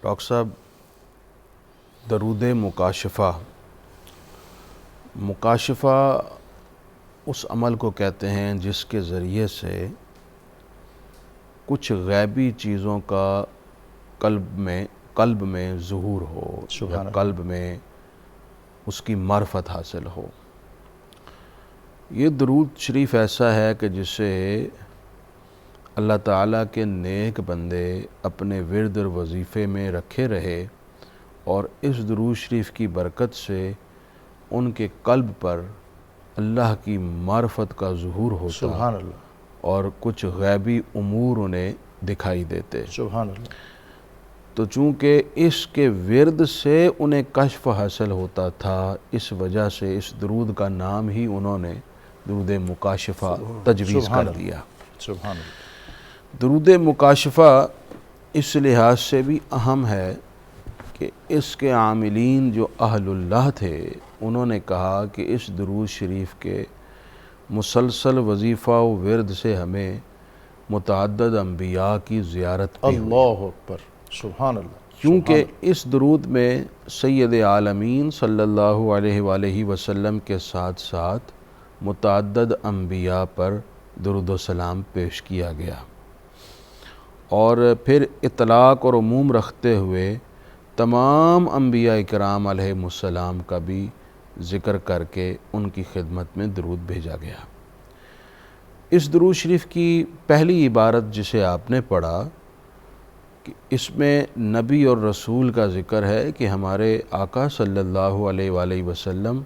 Doctor صاحب، درود مکاشفہ اس عمل کو کہتے ہیں جس کے ذریعے سے کچھ غیبی چیزوں کا قلب میں ظہور ہو یا قلب میں اس کی معرفت حاصل ہو۔ یہ درود شریف ایسا ہے کہ جسے اللہ تعالیٰ کے نیک بندے اپنے ورد اور وظیفے میں رکھے رہے اور اس درود شریف کی برکت سے ان کے قلب پر اللہ کی معرفت کا ظہور ہوتا، سبحان اللہ، اور کچھ غیبی امور انہیں دکھائی دیتے۔ سبحان اللہ۔ تو چونکہ اس کے ورد سے انہیں کشف حاصل ہوتا تھا، اس وجہ سے اس درود کا نام ہی انہوں نے درود مکاشفہ تجویز کر دیا۔ سبحان اللہ۔ درود مکاشفہ اس لحاظ سے بھی اہم ہے کہ اس کے عاملین جو اہل اللہ تھے انہوں نے کہا کہ اس درود شریف کے مسلسل وظیفہ و ورد سے ہمیں متعدد انبیاء کی زیارت بھی ہوئی، اللہ اکبر، سبحان اللہ، کیونکہ اس درود میں سید عالمین صلی اللہ علیہ وآلہ وسلم کے ساتھ ساتھ متعدد انبیاء پر درود و سلام پیش کیا گیا، اور پھر اطلاق اور عموم رکھتے ہوئے تمام انبیاء کرام علیہ السلام کا بھی ذکر کر کے ان کی خدمت میں درود بھیجا گیا۔ اس درود شریف کی پہلی عبارت جسے آپ نے پڑھا کہ اس میں نبی اور رسول کا ذکر ہے کہ ہمارے آقا صلی اللہ علیہ وآلہ وسلم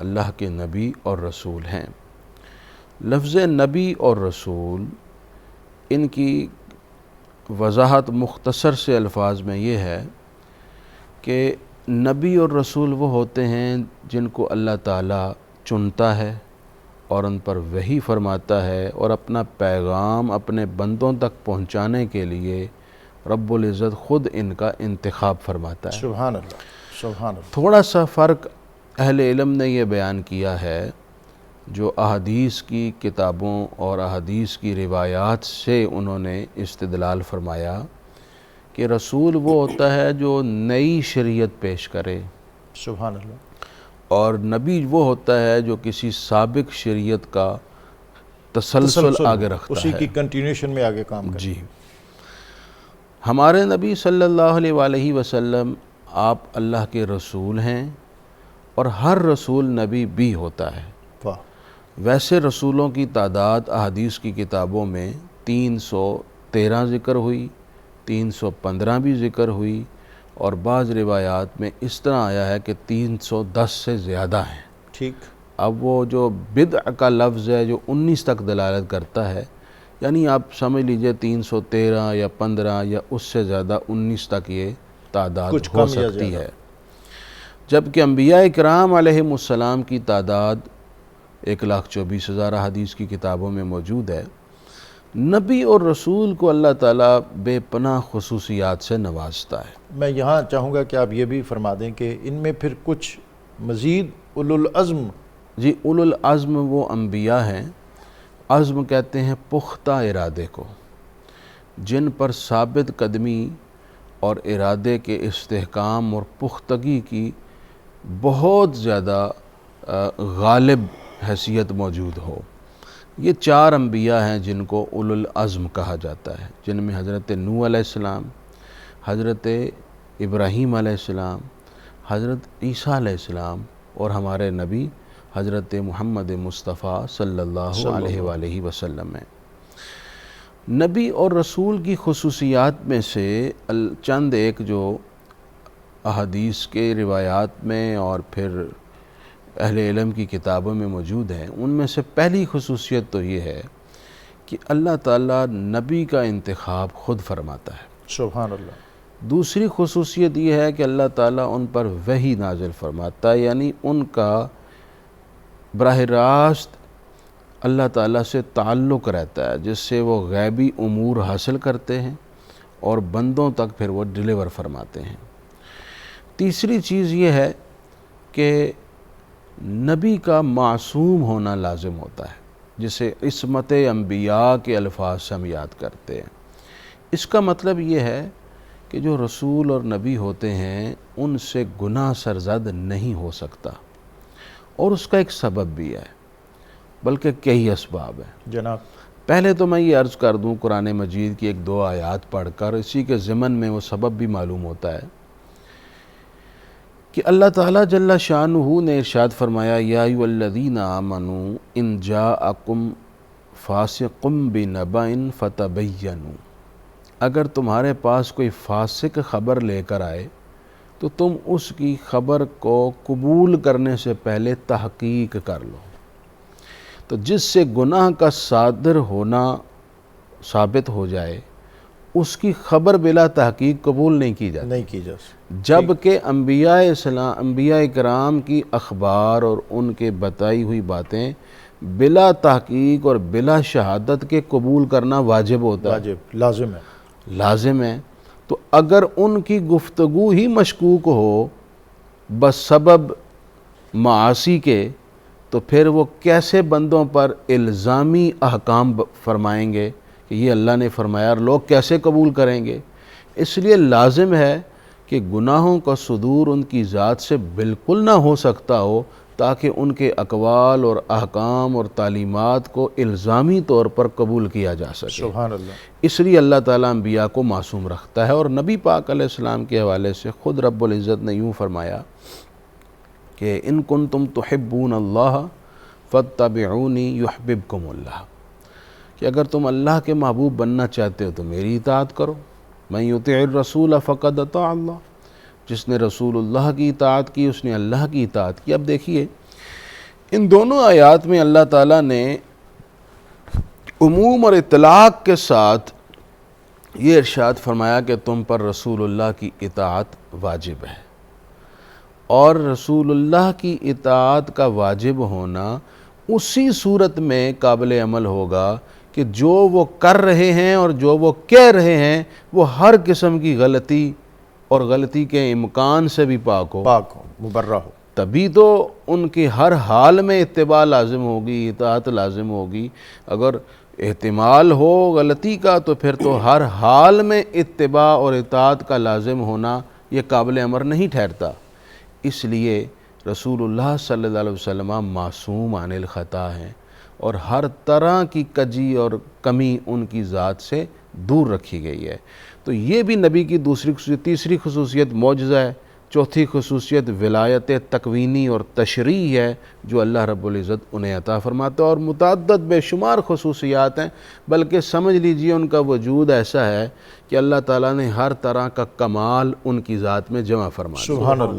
اللہ کے نبی اور رسول ہیں۔ لفظ نبی اور رسول، ان کی وضاحت مختصر سے الفاظ میں یہ ہے کہ نبی اور رسول وہ ہوتے ہیں جن کو اللہ تعالیٰ چنتا ہے اور ان پر وحی فرماتا ہے اور اپنا پیغام اپنے بندوں تک پہنچانے کے لیے رب العزت خود ان کا انتخاب فرماتا ہے۔ سبحان اللہ، سبحان اللہ۔ تھوڑا سا فرق اہل علم نے یہ بیان کیا ہے، جو احادیث کی کتابوں اور احادیث کی روایات سے انہوں نے استدلال فرمایا کہ رسول وہ ہوتا ہے جو نئی شریعت پیش کرے، سبحان اللہ، اور نبی وہ ہوتا ہے جو کسی سابق شریعت کا تسلسل آگے رکھتا ہے، اسی کی کنٹینیوشن میں آگے کام کرے۔ جی۔ ہمارے نبی صلی اللہ علیہ وآلہ وسلم آپ اللہ کے رسول ہیں، اور ہر رسول نبی بھی ہوتا ہے۔ واہ، ویسے رسولوں کی تعداد احادیث کی کتابوں میں 313 ذکر ہوئی، 315 بھی ذکر ہوئی، اور بعض روایات میں اس طرح آیا ہے کہ 310 سے زیادہ ہیں۔ ٹھیک۔ اب وہ جو بدع کا لفظ ہے جو 19 تک دلالت کرتا ہے، یعنی آپ سمجھ لیجئے 313 یا 15 یا اس سے زیادہ 19 تک یہ تعداد کچھ ہو کم یا سکتی زیادہ ہے، جبکہ انبیاء کرام علیہ السلام کی تعداد 1,24,000 احادیث کی کتابوں میں موجود ہے۔ نبی اور رسول کو اللہ تعالیٰ بے پناہ خصوصیات سے نوازتا ہے۔ میں یہاں چاہوں گا کہ آپ یہ بھی فرما دیں کہ ان میں پھر کچھ مزید اولو العزم۔ جی، اولو العزم وہ انبیاء ہیں، عزم کہتے ہیں پختہ ارادے کو، جن پر ثابت قدمی اور ارادے کے استحکام اور پختگی کی بہت زیادہ غالب حیثیت موجود ہو۔ یہ 4 انبیاء ہیں جن کو اولو العزم کہا جاتا ہے، جن میں حضرت نوح علیہ السلام، حضرت ابراہیم علیہ السلام، حضرت عیسیٰ علیہ السلام، اور ہمارے نبی حضرت محمد مصطفیٰ صلی اللہ علیہ وآلہ وسلم ہیں۔ نبی اور رسول کی خصوصیات میں سے چند ایک جو احادیث کے روایات میں اور پھر اہل علم کی کتابوں میں موجود ہیں، ان میں سے پہلی خصوصیت تو یہ ہے کہ اللہ تعالیٰ نبی کا انتخاب خود فرماتا ہے۔ سبحان اللہ۔ دوسری خصوصیت یہ ہے کہ اللہ تعالیٰ ان پر وحی نازل فرماتا ہے، یعنی ان کا براہ راست اللہ تعالیٰ سے تعلق رہتا ہے، جس سے وہ غیبی امور حاصل کرتے ہیں اور بندوں تک پھر وہ ڈیلیور فرماتے ہیں۔ تیسری چیز یہ ہے کہ نبی کا معصوم ہونا لازم ہوتا ہے، جسے عصمت انبیاء کے الفاظ سے ہم یاد کرتے ہیں۔ اس کا مطلب یہ ہے کہ کہ جو رسول اور نبی ہوتے ہیں ان سے گناہ سرزد نہیں ہو سکتا، اور اس کا ایک سبب بھی ہے، بلکہ کئی اسباب ہیں۔ جناب پہلے تو میں یہ عرض کر دوں قرآن مجید کی ایک دو آیات پڑھ کر، اسی کے ضمن میں وہ سبب بھی معلوم ہوتا ہے کہ اللہ تعالیٰ جل شانہ نے ارشاد فرمایا یا ایھا الذین آمنوا ان جاءکم فاسق بنبأ فتبینوا، اگر تمہارے پاس کوئی فاسق خبر لے کر آئے تو تم اس کی خبر کو قبول کرنے سے پہلے تحقیق کر لو۔ تو جس سے گناہ کا صادر ہونا ثابت ہو جائے اس کی خبر بلا تحقیق قبول نہیں کی جاتی، نہیں کی جا سکتی، جبکہ انبیاء کرام کی اخبار اور ان کے بتائی ہوئی باتیں بلا تحقیق اور بلا شہادت کے قبول کرنا واجب ہوتا ہے، واجب لازم ہے۔ لازم ہے۔ تو اگر ان کی گفتگو ہی مشکوک ہو بسبب معاصی کے، تو پھر وہ کیسے بندوں پر الزامی احکام فرمائیں گے کہ یہ اللہ نے فرمایا، اور لوگ کیسے قبول کریں گے؟ اس لیے لازم ہے کہ گناہوں کا صدور ان کی ذات سے بالکل نہ ہو سکتا ہو، تاکہ ان کے اقوال اور احکام اور تعلیمات کو الزامی طور پر قبول کیا جا سکے۔ سبحان اللہ۔ اس لیے اللہ تعالیٰ انبیاء کو معصوم رکھتا ہے، اور نبی پاک علیہ السلام کے حوالے سے خود رب العزت نے یوں فرمایا کہ ان کنتم تحبون اللہ فاتبعونی یحببکم اللہ، کہ اگر تم اللہ کے محبوب بننا چاہتے ہو تو میری اطاعت کرو۔ من یطع الرسول فقد اطاع اللہ، جس نے رسول اللہ کی اطاعت کی اس نے اللہ کی اطاعت کی۔ اب دیکھیے ان دونوں آیات میں اللہ تعالیٰ نے عموم اور اطلاق کے ساتھ یہ ارشاد فرمایا کہ تم پر رسول اللہ کی اطاعت واجب ہے، اور رسول اللہ کی اطاعت کا واجب ہونا اسی صورت میں قابل عمل ہوگا کہ جو وہ کر رہے ہیں اور جو وہ کہہ رہے ہیں وہ ہر قسم کی غلطی اور غلطی کے امکان سے بھی پاک ہو، مبرہ ہو، تبھی تو ان کی ہر حال میں اتباع لازم ہوگی، اطاعت لازم ہوگی۔ اگر احتمال ہو غلطی کا تو پھر تو ہر حال میں اتباع اور اطاعت کا لازم ہونا یہ قابل امر نہیں ٹھہرتا۔ اس لیے رسول اللہ صلی اللہ علیہ وسلم معصوم عن الخطا ہیں، اور ہر طرح کی کجی اور کمی ان کی ذات سے دور رکھی گئی ہے۔ تو یہ بھی نبی کی دوسری خصوصیت۔ تیسری خصوصیت معجزہ ہے، چوتھی خصوصیت ولایت تکوینی اور تشریعی ہے جو اللہ رب العزت انہیں عطا فرماتا ہے، اور متعدد بے شمار خصوصیات ہیں، بلکہ سمجھ لیجئے ان کا وجود ایسا ہے کہ اللہ تعالیٰ نے ہر طرح کا کمال ان کی ذات میں جمع فرما دیا۔ سبحان اللہ۔